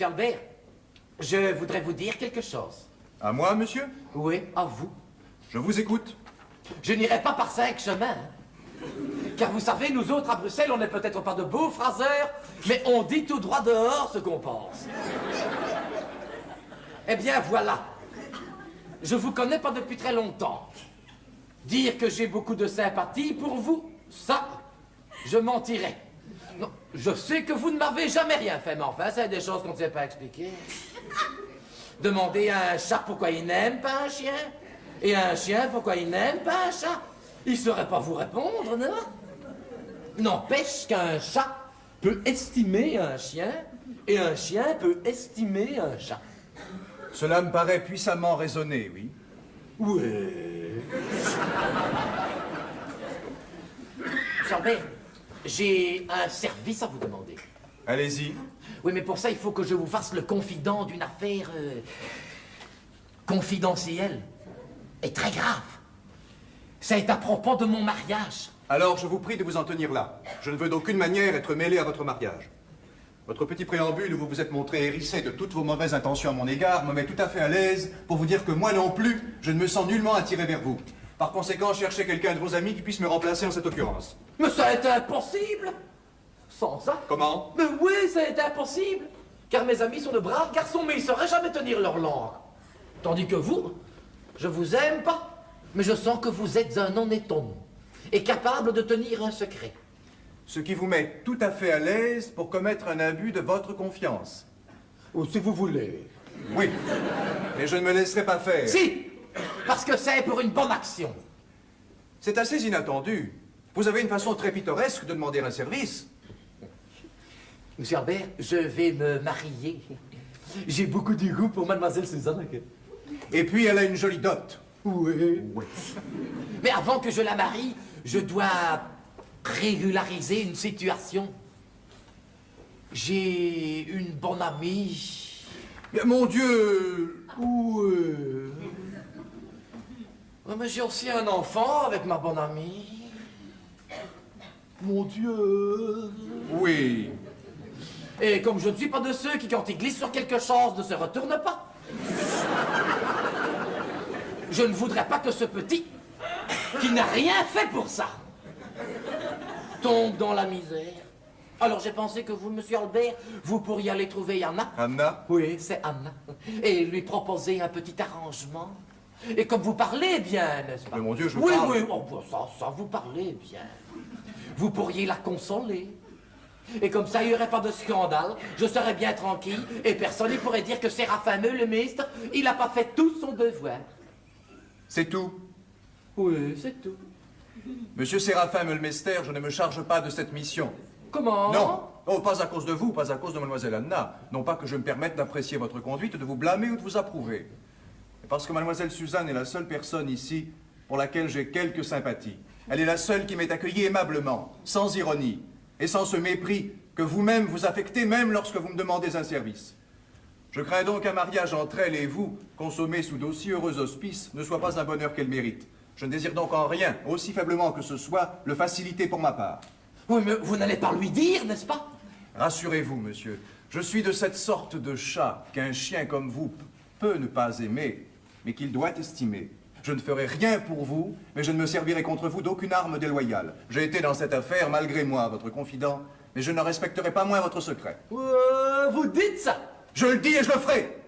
Monsieur Albert, je voudrais vous dire quelque chose. À moi, monsieur? Oui, à vous. Je vous écoute. Je n'irai pas par 5 chemins. Hein. Car vous savez, nous autres à Bruxelles, on n'est peut-être pas de beaux phraseurs, mais on dit tout droit dehors ce qu'on pense. Eh bien, voilà. Je vous connais pas depuis très longtemps. Dire que j'ai beaucoup de sympathie pour vous, ça, je mentirais. Non, je sais que vous ne m'avez jamais rien fait, mais enfin, c'est des choses qu'on ne sait pas expliquer. Demandez à un chat pourquoi il n'aime pas un chien, et à un chien pourquoi il n'aime pas un chat. Il ne saurait pas vous répondre, non? N'empêche qu'un chat peut estimer un chien, et un chien peut estimer un chat. Cela me paraît puissamment raisonné, oui. Oui. Jean-Bert, j'ai un service à vous demander. Allez-y. Oui, mais pour ça, il faut que je vous fasse le confident d'une affaire confidentielle et très grave. C'est à propos de mon mariage. Alors, je vous prie de vous en tenir là. Je ne veux d'aucune manière être mêlé à votre mariage. Votre petit préambule où vous vous êtes montré hérissé de toutes vos mauvaises intentions à mon égard me met tout à fait à l'aise pour vous dire que moi non plus, je ne me sens nullement attiré vers vous. Par conséquent, cherchez quelqu'un de vos amis qui puisse me remplacer en cette occurrence. Mais ça est impossible. Sans ça. Comment? Mais oui, ça est impossible. Car mes amis sont de braves garçons, mais ils ne sauraient jamais tenir leur langue. Tandis que vous, je vous aime pas, mais je sens que vous êtes un honnête homme et capable de tenir un secret. Ce qui vous met tout à fait à l'aise pour commettre un abus de votre confiance. Ou si vous voulez. Oui, mais je ne me laisserai pas faire. Si, parce que c'est pour une bonne action. C'est assez inattendu. Vous avez une façon très pittoresque de demander un service. Monsieur Albert, je vais me marier. J'ai beaucoup de goût pour mademoiselle Suzanne. Et puis elle a une jolie dot. Oui. Mais avant que je la marie, je dois régulariser une situation. J'ai une bonne amie. Mais mon Dieu! Oui. Mais j'ai aussi un enfant avec ma bonne amie. Mon Dieu. Oui. Et comme je ne suis pas de ceux qui, quand ils glissent sur quelque chose, ne se retournent pas, je ne voudrais pas que ce petit, qui n'a rien fait pour ça, tombe dans la misère. Alors j'ai pensé que vous, monsieur Albert, vous pourriez aller trouver Anna. Anna? Oui, c'est Anna. Et lui proposer un petit arrangement. Et comme vous parlez bien, n'est-ce pas? Mais mon Dieu, je vous Oui, parle. oui, oh, ça, vous parlez bien. Vous pourriez la consoler. Et comme ça, il n'y aurait pas de scandale, je serais bien tranquille, et personne ne pourrait dire que Séraphin Meulemeister, il n'a pas fait tout son devoir. C'est tout. Oui, c'est tout. Monsieur Séraphin Meulemeister, je ne me charge pas de cette mission. Comment? Non. Oh, pas à cause de vous, pas à cause de mademoiselle Anna. Non pas que je me permette d'apprécier votre conduite, de vous blâmer ou de vous approuver. Mais parce que mademoiselle Suzanne est la seule personne ici pour laquelle j'ai quelques sympathies. Elle est la seule qui m'ait accueilli aimablement, sans ironie, et sans ce mépris que vous-même vous affectez même lorsque vous me demandez un service. Je crains donc qu'un mariage entre elle et vous, consommé sous d'aussi heureux auspices, ne soit pas un bonheur qu'elle mérite. Je ne désire donc en rien, aussi faiblement que ce soit, le faciliter pour ma part. Oui, mais vous n'allez pas lui dire, n'est-ce pas? Rassurez-vous, monsieur, je suis de cette sorte de chat qu'un chien comme vous peut ne pas aimer, mais qu'il doit estimer. Je ne ferai rien pour vous, mais je ne me servirai contre vous d'aucune arme déloyale. J'ai été dans cette affaire, malgré moi, votre confident, mais je ne respecterai pas moins votre secret. Vous dites ça? Je le dis et je le ferai!